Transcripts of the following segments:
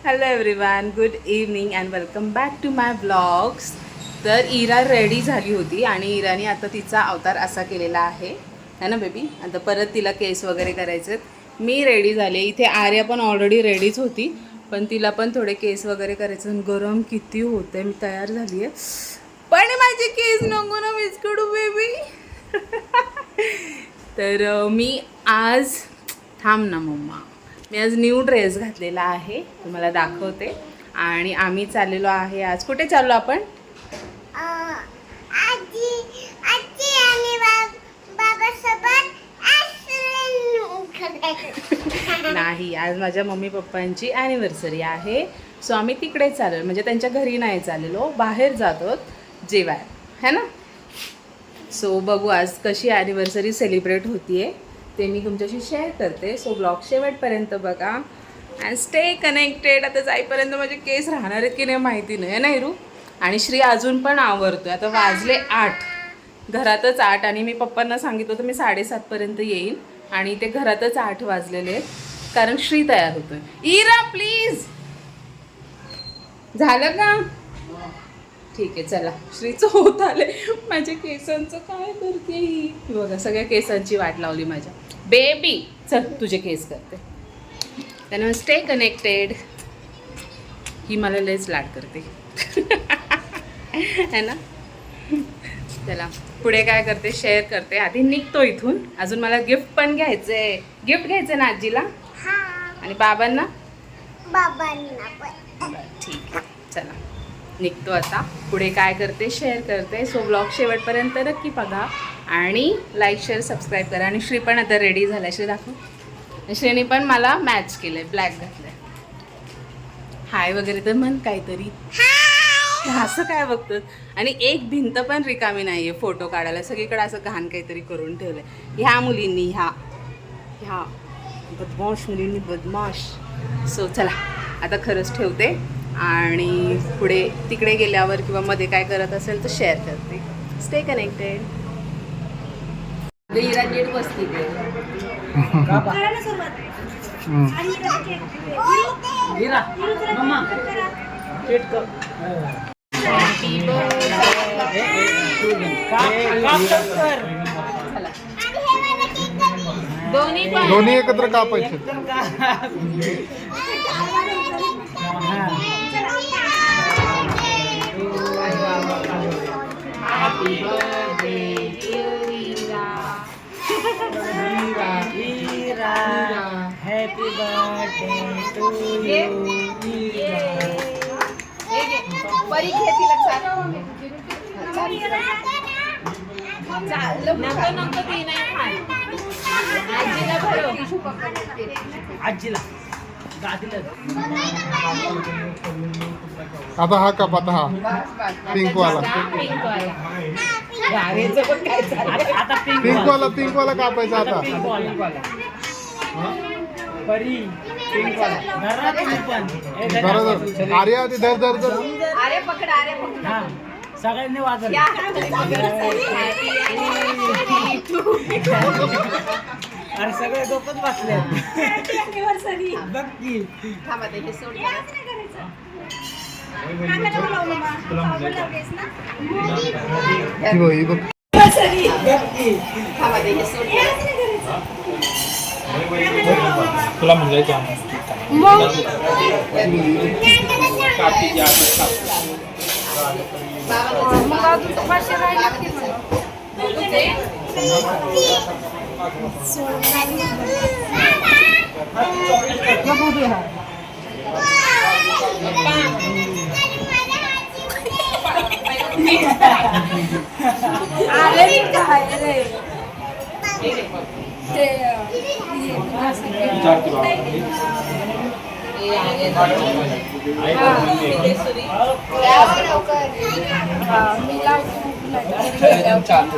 Hello everyone, good evening and welcome back to my blogs. तर Ira ready झाली होती आणि इराने आता तिचा अवतार असा केलेला आहे ना बेबी. आता परत तिला केस वगैरे करायचे. मी रेडी झाले. इथे आर्या पण ऑलरेडी रेडीच होती, पण तिला पण थोडे केस वगैरे करायचं. गरम किती होतं. मी तयार झाली आहे, पण माझे केस नको ना विस्कडू बेबी. तर मी आज थांब ना मम्मा, मी आज न्यू ड्रेस घातलेला आहे, तुम्हाला दाखवते. आणि आम्ही चाललेलो आहे. आज कुठे चाललो आपण? नाही, आज माझ्या मम्मी पप्पांची ॲनिव्हर्सरी आहे. सो आम्ही तिकडे चाललो, म्हणजे त्यांच्या घरी नाही चाललेलो, बाहेर जातो जेवाय है ना. सो बघू आज कशी ॲनिव्हर्सरी सेलिब्रेट होतीये ते मी तुमच्याशी शेअर करते. सो ब्लॉग शेवटपर्यंत बघा अँड स्टे कनेक्टेड. आता जाईपर्यंत माझे केस राहणार आहेत की नाही माहिती नाही ना हिरू. आणि श्री अजून पण आवरतोय. आता वाजले 8, घरातच 8, आणि मी पप्पांना सांगितलं होतं मी 7:30पर्यंत येईन, आणि ते घरातच 8 वाजलेले आहेत, कारण श्री तयार होतोय. इरा प्लीज, झालं का? ठीक आहे चला. श्रीचं होत आले. माझ्या केसांचं काय करते ही बघा, सगळ्या केसांची वाट लावली माझ्या बेबी. चल तुझे केस करते. त्यानं स्टे कनेक्टेड. ही मला लयच लाड करते है ना. चला पुढे काय करते शेअर करते. आधी निघतो इथून. अजून मला गिफ्ट पण घ्यायचंय. गिफ्ट घ्यायचंय ना आजीला आणि बाबांना. ठीक आहे चला निघतो आता. पुढे काय करते शेअर करते. सो ब्लॉग शेवटपर्यंत नक्की बघा आणि लाईक शेअर सबस्क्राईब करा. आणि श्री पण आता रेडी झाला. श्री दाखव. श्रीने पण मला मॅच केलंय, ब्लॅक घातलंय. हाय वगैरे तर म्हण काहीतरी. असं काय बघतं. आणि एक भिंत पण रिकामी नाही आहे फोटो काढायला. सगळीकडे असं घाण काहीतरी करून ठेवलंय ह्या मुलींनी. ह्या बदमाश मुलींनी, बदमाश. सो चला आता खरंच ठेवते आणि पुढे तिकडे गेल्यावर किंवा मध्ये काय करत असेल तर शेअर करते. Stay connected. इरा नीट बसती दोन्ही एकत्र कापायचे. Happy birthday to Ira. Ira, happy birthday to you. परी घे तिला. नको ती नाही खात. आजीला भरव. आजीला गादीला. आता हा काप. आता हा पिंक वाला. पिंक वाला कापायचा आता. परी पिंक वाला. आर्या आधी धर धर धर. अरे पकड. हा सगळ्यांनी वाजवलं. अरे सगळे डोकंच बसले. बघ की. थांबा ते हे सोड. तुला म्हणजे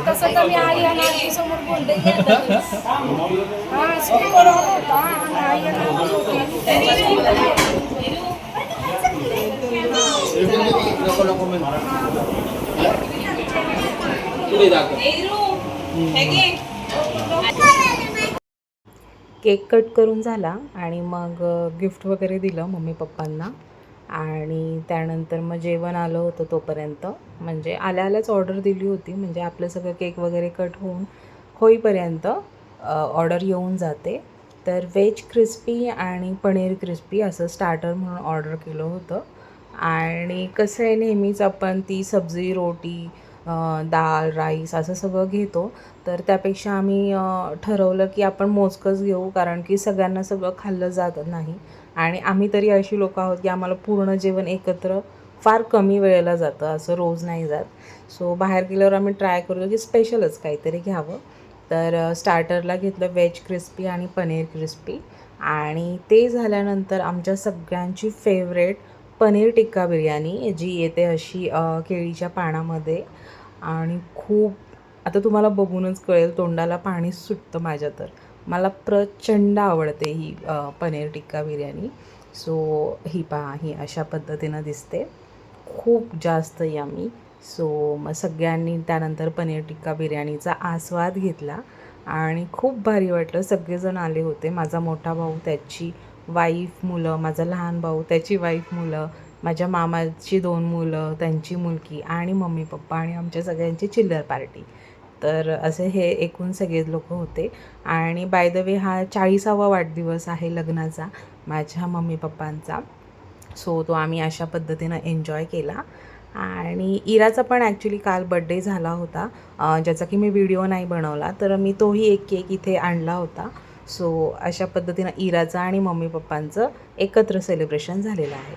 तसं तर मी आई आणि आजी समोर बोलते. केक कट करून झाला आणि मग गिफ्ट वगैरे दिलं मम्मी पप्पांना आणि त्यानंतर मग जेवण आलं होतं तोपर्यंत. म्हणजे आल्याच ऑर्डर दिली होती, म्हणजे आपलं सगळं केक वगैरे कट होईपर्यंत ऑर्डर येऊन जाते. तर व्हेज क्रिस्पी आणि पनीर क्रिस्पी असं स्टार्टर म्हणून ऑर्डर केलं होतं. आणि कसं आहे, नेहमीच आपण ती सब्जी रोटी डाळ राईस असं सगळं घेतो, तर त्यापेक्षा आम्ही ठरवलं की आपण मोजकंच घेऊ, कारण की सगळ्यांना सगळं खाल्लं जात नाही. आणि आम्ही तरी अशी लोकं आहोत की आम्हाला पूर्ण जेवण एकत्र फार कमी वेळेला जातं, असं रोज नाही जात. सो बाहेर गेल्यावर आम्ही ट्राय करतो की स्पेशलच काहीतरी घ्यावं. तर स्टार्टरला घेतलं व्हेज क्रिस्पी आणि पनीर क्रिस्पी. आणि ते झाल्यानंतर आमच्या सगळ्यांची फेवरेट पनीर टिक्का बिर्याणी, जी येते अशी केळीच्या पानामध्ये. आणि खूप, आता तुम्हाला बघूनच कळेल, तोंडाला पाणी सुटतं माझ्या. तर मला प्रचंड आवडते ही पनीर टिक्का बिर्याणी. सो ही पहा, ही अशा पद्धतीनं दिसते, खूप जास्त यमी. सो मग सगळ्यांनी त्यानंतर पनीर टिक्का बिर्याणीचा आस्वाद घेतला आणि खूप भारी वाटलं. सगळेजण आले होते, माझा मोठा भाऊ, त्याची वाईफ, मुलं, माझा लहान भाऊ, त्याची वाईफ, मुलं, माझ्या मामाची 2 मुलं, त्यांची मुलगी आणि मम्मी पप्पा आणि आमच्या सगळ्यांची चिल्लर पार्टी. तर असे हे एकूण सगळे लोक होते. आणि बाय द वे हा 40वा वाढदिवस आहे लग्नाचा माझ्या मम्मी पप्पांचा. सो तो आम्ही अशा पद्धतीनं एन्जॉय केला. आणि इराचा पण ॲक्च्युली काल बड्डे झाला होता, ज्याचा की मी व्हिडिओ नाही बनवला, तर मी तोही एक केक इथे आणला होता. सो अशा पद्धतीनं इराचं आणि मम्मी पप्पांचं एकत्र सेलिब्रेशन झालेलं आहे.